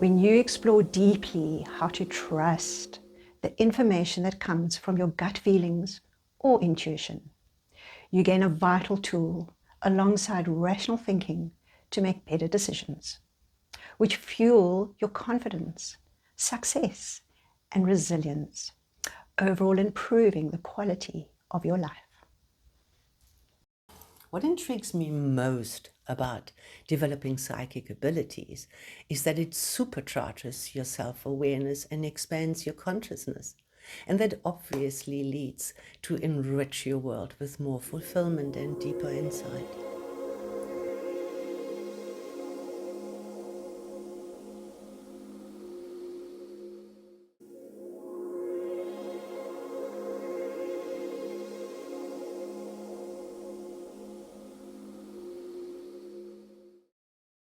When you explore deeply how to trust the information that comes from your gut feelings or intuition, you gain a vital tool alongside rational thinking to make better decisions, which fuel your confidence, success, and resilience, overall improving the quality of your life. What intrigues me most about developing psychic abilities is that it supercharges your self-awareness and expands your consciousness. And that obviously leads to enrich your world with more fulfillment and deeper insight.